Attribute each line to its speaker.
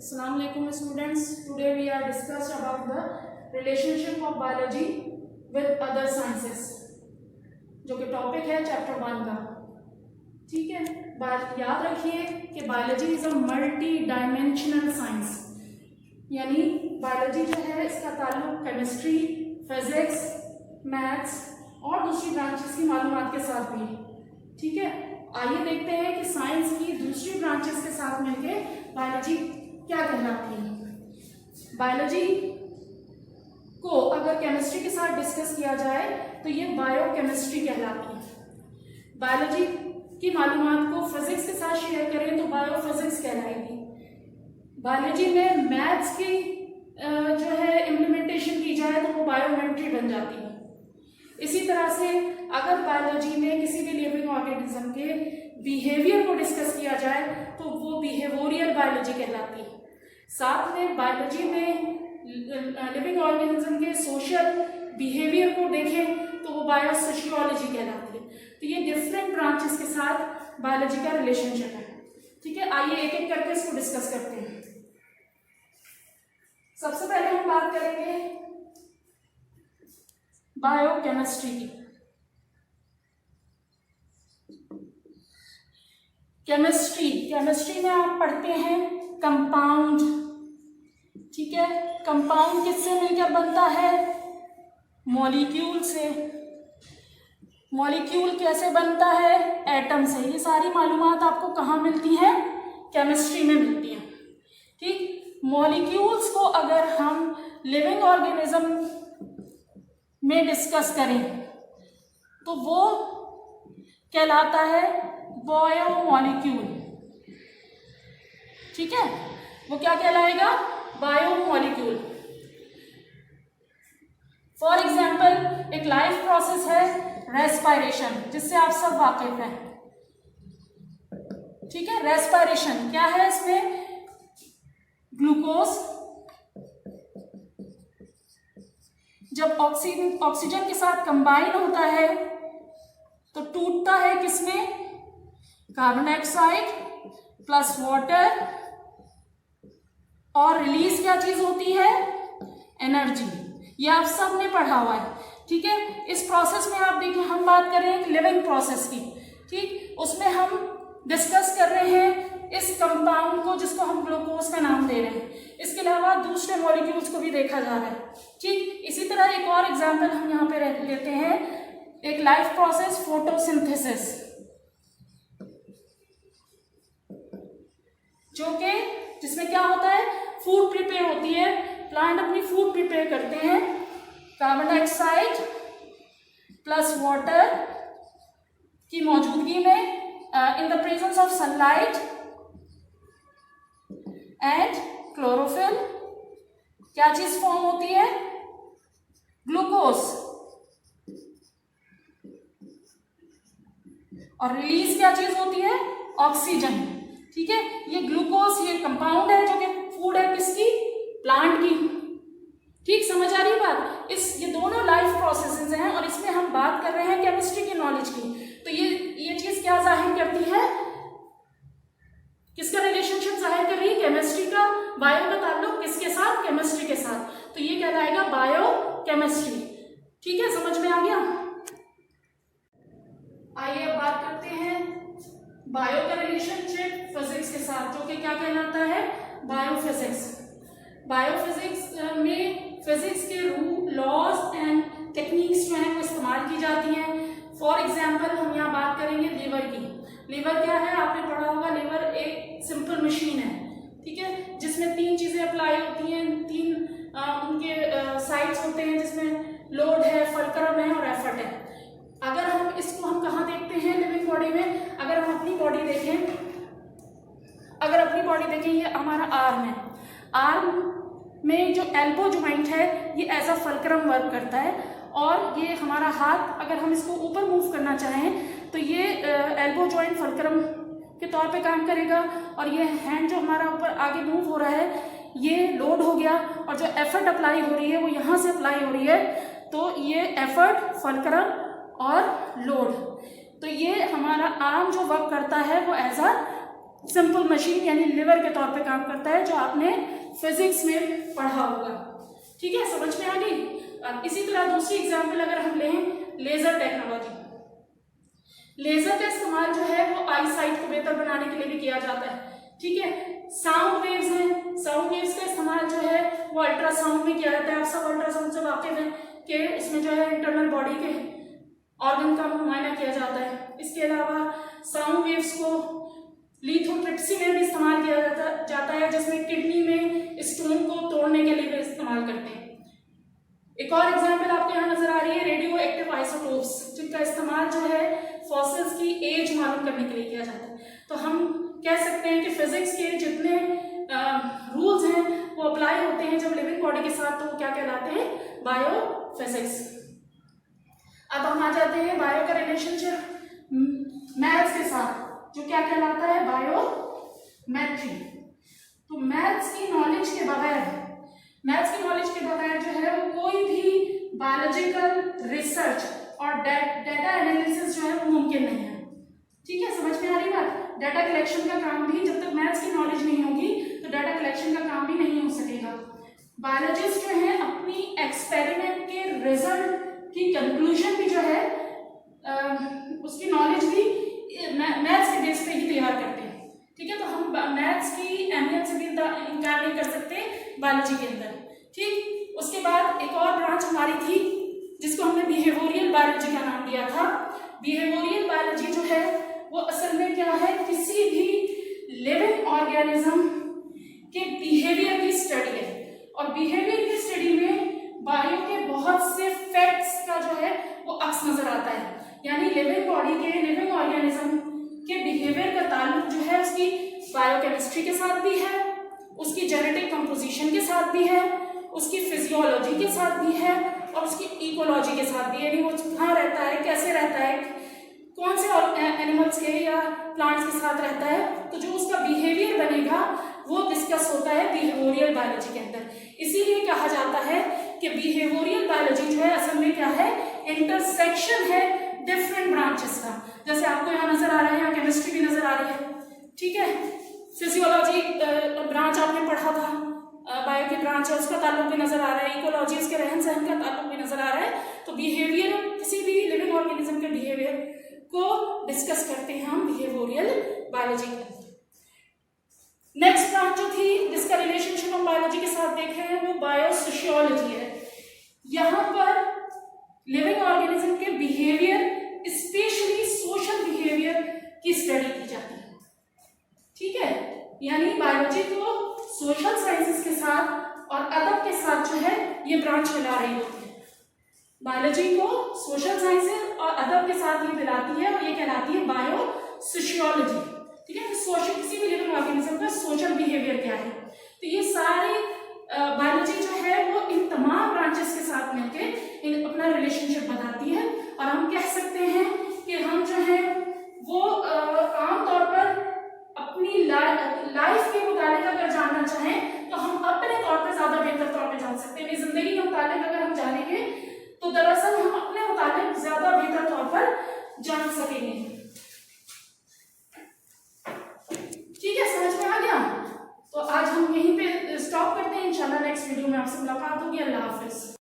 Speaker 1: Assalamu alaikum students. Today we are discussed about the relationship of biology with other sciences, जो कि topic है chapter 1 का. ठीक है, याद रखिए कि biology is a multi dimensional science, यानी बायोलॉजी जो है इसका ताल्लुक केमिस्ट्री, फिजिक्स, मैथ्स और दूसरी ब्रांचेस की मालूमात के साथ भी. ठीक है, आइए देखते हैं कि साइंस की दूसरी ब्रांचेस के साथ मिलकर बायोलॉजी क्या कहलाती है. बायोलॉजी को अगर केमिस्ट्री के साथ डिस्कस किया जाए तो ये बायोकेमिस्ट्री कहलाती है. बायोलॉजी की मालूमात को फिजिक्स के साथ शेयर करें तो बायोफिजिक्स कहलाएगी. बायोलॉजी में मैथ्स की जो है इम्प्लीमेंटेशन की जाए तो वो बायोमेट्री बन जाती है. इसी तरह से अगर बायोलॉजी में किसी भी लिविंग ऑर्गेनिज्म के बिहेवियर को डिस्कस किया जाए तो वो बिहेवियरल बायोलॉजी कहलाती है. साथ में बायोलॉजी में लिविंग ऑर्गेनिज्म के सोशल बिहेवियर को देखें तो वो बायोसोशियोलॉजी कहलाती है. तो ये डिफरेंट ब्रांचेस के साथ बायोलॉजी का रिलेशनशिप है. ठीक है, आइए एक एक करके इसको डिस्कस करते हैं. सबसे पहले हम बात करेंगे बायोकेमिस्ट्री की. केमिस्ट्री में आप पढ़ते हैं कंपाउंड. ठीक है, कंपाउंड किससे मिलकर बनता है? मॉलिक्यूल से. मॉलिक्यूल कैसे बनता है? एटम से. ये सारी मालूमात आपको कहाँ मिलती है? केमिस्ट्री में मिलती है. ठीक, मॉलिक्यूल्स को अगर हम लिविंग ऑर्गेनिज्म में डिस्कस करें तो वो कहलाता है बायोमॉलिक्यूल. ठीक है, वो क्या कहलाएगा? बायोमॉलिक्यूल. फॉर एग्जाम्पल एक लाइफ प्रोसेस है रेस्पिरेशन, जिससे आप सब वाकिफ हैं. ठीक है, रेस्पिरेशन क्या है? इसमें ग्लूकोज जब ऑक्सीजन के साथ कंबाइन होता है तो टूटता है किसमें? कार्बन डाइऑक्साइड प्लस वाटर, और रिलीज क्या चीज होती है? एनर्जी. ये आप सब ने पढ़ा हुआ है. ठीक है, इस प्रोसेस में आप देखिए, हम बात कर रहे हैं लिविंग प्रोसेस की. ठीक, उसमें हम डिस्कस कर रहे हैं इस कंपाउंड को जिसको हम ग्लूकोज का नाम दे रहे हैं. इसके अलावा दूसरे मॉलिक्यूल्स को भी देखा जा रहा है. ठीक, इसी तरह एक और एग्जांपल हम यहाँ पे लेते हैं, एक लाइफ प्रोसेस फोटोसिंथेसिस, जो कि जिसमें क्या होता है? फूड प्रिपेयर होती है. प्लांट अपनी फूड प्रिपेयर करते हैं कार्बन डाइऑक्साइड प्लस वाटर की मौजूदगी में, in the presence of sunlight and chlorophyll. क्या चीज फॉर्म होती है? ग्लूकोज. और रिलीज क्या चीज होती है? ऑक्सीजन. ठीक है, ये ग्लूकोज ये कंपाउंड है जो कि फूड है किसकी? प्लांट की. ठीक, समझ आ रही है बात? ये दोनों लाइफ प्रोसेसेस हैं और इसमें हम बात कर रहे हैं केमिस्ट्री की नॉलेज की. तो ये चीज क्या जाहिर करती है? किसका रिलेशनशिप जाहिर कर रही है? केमिस्ट्री का. बायो का ताल्लुक किसके साथ? केमिस्ट्री के साथ. तो ये कहलाएगा बायो केमिस्ट्री. ठीक है, समझ में आ गया? आइए अब बात करते हैं बायो का रिलेशनशिप फिजिक्स के साथ, जो कि क्या कहलाता है? बायोफिजिक्स. बायोफिजिक्स में फिजिक्स के रूल, लॉज एंड टेक्निक्स जो हैं वो इस्तेमाल की जाती हैं. फॉर एग्जांपल हम यहाँ बात करेंगे लीवर की. लीवर क्या है? आपने पढ़ा होगा, लीवर एक सिंपल मशीन है. ठीक है, जिसमें 3 चीजें अप्लाई होती हैं, 3 उनके साइड्स होते हैं, जिसमें लोड है, फलक्रम है और एफर्ट है. अगर हम इसको हम कहाँ देखते हैं लिविंग बॉडी में? अगर हम अपनी बॉडी देखें, ये हमारा आर्म है. आर्म में जो एल्बो ज्वाइंट है ये एज अ फलक्रम वर्क करता है, और ये हमारा हाथ अगर हम इसको ऊपर मूव करना चाहें तो ये एल्बो ज्वाइंट फलक्रम के तौर पे काम करेगा, और ये हैंड जो हमारा ऊपर आगे मूव हो रहा है ये लोड हो गया, और जो एफर्ट अप्लाई हो रही है वो यहाँ से अप्लाई हो रही है. तो ये एफर्ट, फलक्रम और लोड, तो ये हमारा आर्म जो वर्क करता है वो एज अ सिंपल मशीन यानी लिवर के तौर पे काम करता है, जो आपने फिजिक्स में पढ़ा होगा। ठीक है, समझ में आ गई। इसी तरह दूसरी एग्जाम्पल अगर हम लें लेजर टेक्नोलॉजी, लेजर का इस्तेमाल जो है वो आई साइट को बेहतर बनाने के लिए भी किया जाता है। ठीक है, साउंड वेव्स हैं, साउंड वेव्स का इस्तेमाल जो है वो अल्ट्रासाउंड में किया जाता है। आप सब अल्ट्रासाउंड से वाकिफ हैं कि उसमें जो है इंटरनल बॉडी के ऑर्गन का मुआयना किया जाता है। इसके अलावा साउंड वेव्स को लिथोट्रिप्सी में भी इस्तेमाल किया जाता है, जिसमें किडनी में स्टोन को तोड़ने के लिए भी इस्तेमाल करते हैं। एक और एग्जाम्पल आपको यहाँ नजर आ रही है रेडियो एक्टिव आइसोटोप्स, जिनका इस्तेमाल जो है फॉसिल्स की एज मालूम करने के लिए किया जाता है। तो हम कह सकते हैं कि फिजिक्स के जितने रूल्स हैं वो अप्लाई होते हैं जब लिविंग बॉडी के साथ, तो वो क्या कहलाते हैं, बायो फिजिक्स। अब हम आ जाते हैं बायो का रिलेशनशिप मैथ्स के साथ, जो क्या कहलाता है, बायोमेट्री। तो मैथ्स की नॉलेज के बगैर जो है वो कोई भी बायोलॉजिकल रिसर्च और डेटा एनालिसिस जो है वो मुमकिन नहीं है। ठीक है, समझ में आ रही बात। डाटा कलेक्शन का काम भी, जब तक मैथ्स की नॉलेज नहीं होगी तो डाटा कलेक्शन का काम भी नहीं हो सकेगा। बायोलॉजिस्ट जो है अपनी एक्सपेरिमेंट के रिजल्ट की कंक्लूजन भी जो है उसकी नॉलेज भी मैथ्स के बेस पे ही तैयार करते हैं। ठीक है, तो हम मैथ्स की अहमियत से भी इनकार नहीं कर सकते बायोलॉजी के अंदर। ठीक, उसके बाद एक और ब्रांच हमारी थी जिसको हमने बिहेवियरल बायोलॉजी का नाम दिया था। बिहेवियरल बायोलॉजी जो है वो असल में क्या है, किसी भी लिविंग ऑर्गेनिज्म के बिहेवियर की स्टडी है। और बिहेवियर की स्टडी में बायो के बहुत से फैक्ट्स का जो है वो अक्स नजर आता है। यानी लिविंग बॉडी के, लिविंग ऑर्गेनिज्म के बिहेवियर का ताल्लुक जो है उसकी बायोकेमिस्ट्री के साथ भी है, उसकी जेनेटिक कंपोजिशन के साथ भी है, उसकी फिजियोलॉजी के साथ भी है और उसकी इकोलॉजी के साथ भी। यानी वो कहाँ रहता है, कैसे रहता है, कौन से एनिमल्स के या प्लांट्स के साथ रहता है, तो जो उसका बिहेवियर बनेगा वो डिस्कस होता है बिहेवियरल बायोलॉजी के अंदर। इसीलिए कहा जाता है कि बिहेवियरल बायोलॉजी जो है असल में क्या है, इंटरसेक्शन है डिफरेंट ब्रांचेस का। जैसे आपको यहाँ नजर आ रहा है, यहाँ केमिस्ट्री भी नजर आ रही है। ठीक है, फिजियोलॉजी ब्रांच आपने पढ़ा था, बायो की ब्रांच है, उसका ताल्लुक भी नजर आ रहा है, इकोलॉजी उसके रहन सहन का ताल्लुक भी नजर आ रहा है। तो बिहेवियर, किसी भी लिविंग ऑर्गेनिज्म के बिहेवियर को डिस्कस करते हैं हम बिहेवियरल बायोलॉजी के अंदर। नेक्स्ट ब्रांच जो थी जिसका रिलेशनशिप हम बायोलॉजी के साथ देख रहे हैं वो बायोसोशियोलॉजी है। यहाँ पर लिविंग ऑर्गेनिज्म के बिहेवियर, स्पेशली सोशल बिहेवियर की स्टडी की जाती है। ठीक है, यानी बायोलॉजी को सोशल साइंसेस के साथ और अदब के साथ जो है ये ब्रांच मिला रही होती है। बायोलॉजी को सोशल साइंसेस और अदब के साथ ये मिलाती है और ये कहलाती है बायोसोशियोलॉजी। ठीक है, सोशल, किसी भी लिविंग ऑर्गेनिज्म का सोशल बिहेवियर क्या है। तो ये सारी बायोलॉजी जो है वो इन तमाम ब्रांचेस के साथ मिलकर अपना रिलेशनशिप बताती है। और हम कह सकते हैं कि हम जो है वो आमतौर पर अपनी लाइफ के मुतालिक अगर जानना चाहें तो हम अपने तौर पर ज्यादा बेहतर तौर पर जान सकते हैं। जिंदगी के मुतालिक अगर हम जानेंगे तो दरअसल हम अपने मुतालिक ज्यादा बेहतर तौर पर जान सकेंगे।